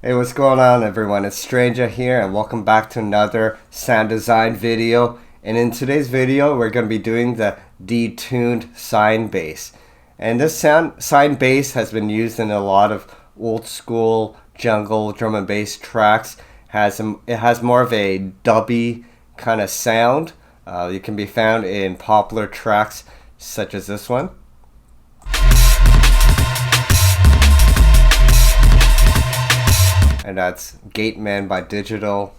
Hey, what's going on everyone? It's Stranger here and welcome back to another sound design video. And in today's video we're going to be doing the detuned sine bass. And this sine bass has been used in a lot of old school jungle drum and bass tracks. It has more of a dubby kind of sound. It can be found in popular tracks such as this one. And that's Gate Man by Digital,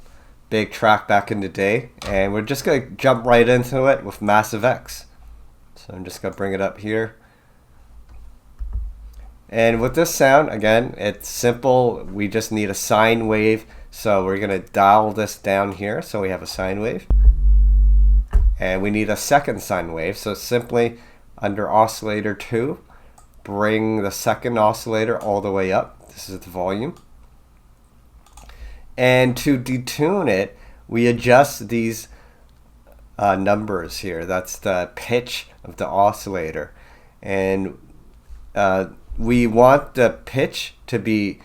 big track back in the day. And we're just going to jump right into it with Massive X. So I'm just going to bring it up here. And with this sound, again, it's simple. We just need a sine wave. So we're going to dial this down here so we have a sine wave. And we need a second sine wave. So simply under oscillator 2, bring the second oscillator all the way up. This is the volume. And to detune it, we adjust these numbers here. That's the pitch of the oscillator. And we want the pitch to be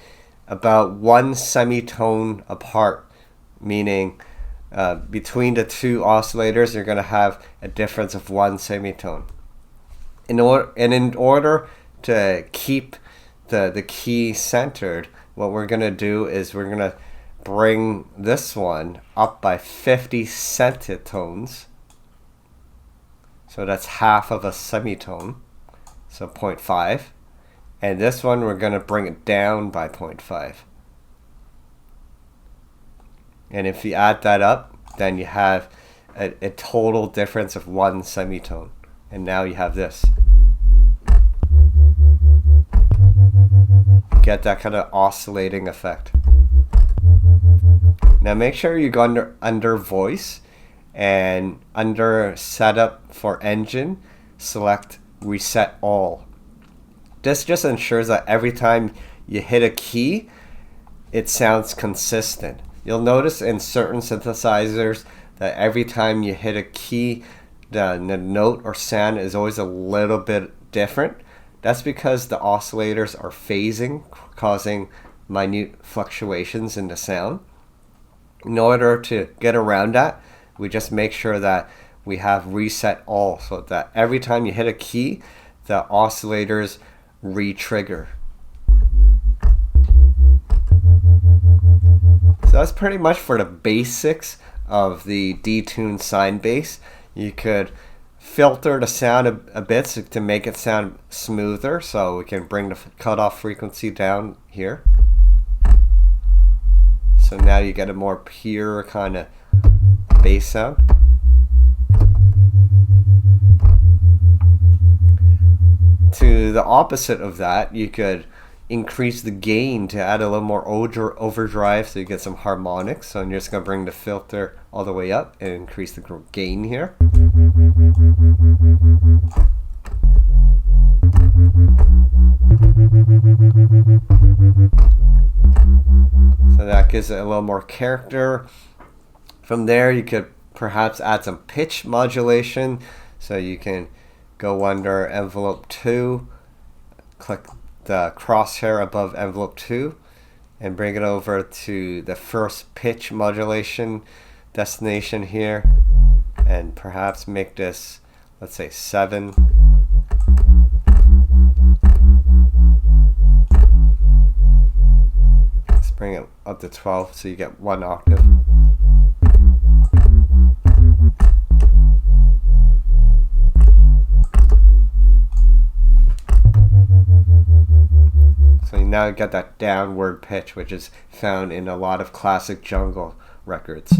about one semitone apart, meaning between the two oscillators, you're going to have a difference of one semitone. In order to keep the key centered, what we're going to do is we're going to bring this one up by 50 centitones. So that's half of a semitone, so 0.5. And this one we're going to bring it down by 0.5. And if you add that up, then you have a total difference of one semitone. And now you have this. Get that kind of oscillating effect. Now make sure you go under voice, and under setup for engine, select reset all. This just ensures that every time you hit a key, it sounds consistent. You'll notice in certain synthesizers that every time you hit a key, the note or sound is always a little bit different. That's because the oscillators are phasing, causing minute fluctuations in the sound. In order to get around that, we just make sure that we have reset all, so that every time you hit a key, the oscillators re-trigger. So that's pretty much for the basics of the detuned sine bass. You could filter the sound a bit to make it sound smoother, so we can bring the cutoff frequency down here. So now you get a more pure kind of bass sound. To the opposite of that, you could increase the gain to add a little more overdrive so you get some harmonics. So I'm just going to bring the filter all the way up and increase the gain here. So that gives it a little more character. From there, you could perhaps add some pitch modulation. So you can go under envelope 2, click the crosshair above envelope 2, and bring it over to the first pitch modulation destination here. And perhaps make this, let's say 7. Bring it up to 12 so you get one octave. So you now get that downward pitch, which is found in a lot of classic jungle records.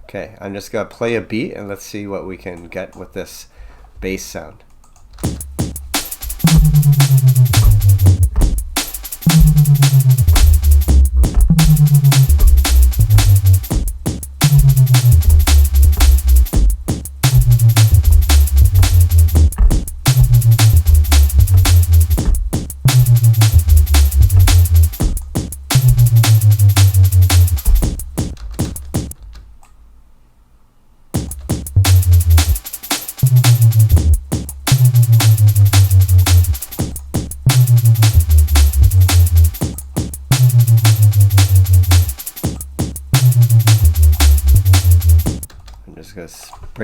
Okay, I'm just going to play a beat and let's see what we can get with this bass sound.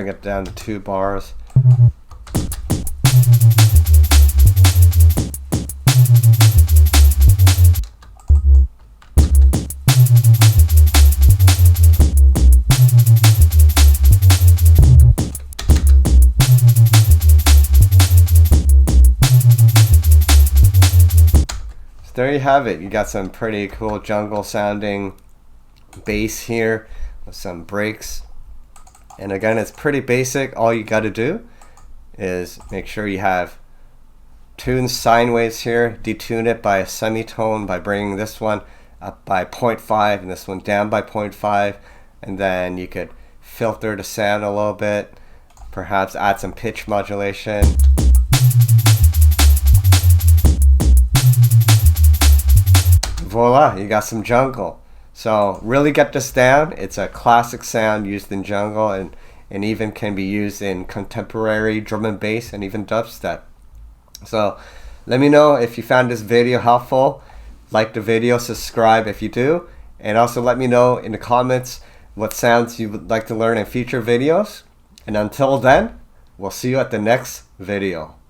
bring it down to 2 bars. There you have it. You got some pretty cool jungle sounding bass here with some breaks. And again, it's pretty basic. All you got to do is make sure you have tuned sine waves here. Detune it by a semitone by bringing this one up by 0.5 and this one down by 0.5. And then you could filter the sound a little bit. Perhaps add some pitch modulation. Voila, you got some jungle. So really get this down. It's a classic sound used in jungle and even can be used in contemporary drum and bass and even dubstep. So let me know if you found this video helpful. Like the video, subscribe if you do, and also let me know in the comments what sounds you would like to learn in future videos. And until then, we'll see you at the next video.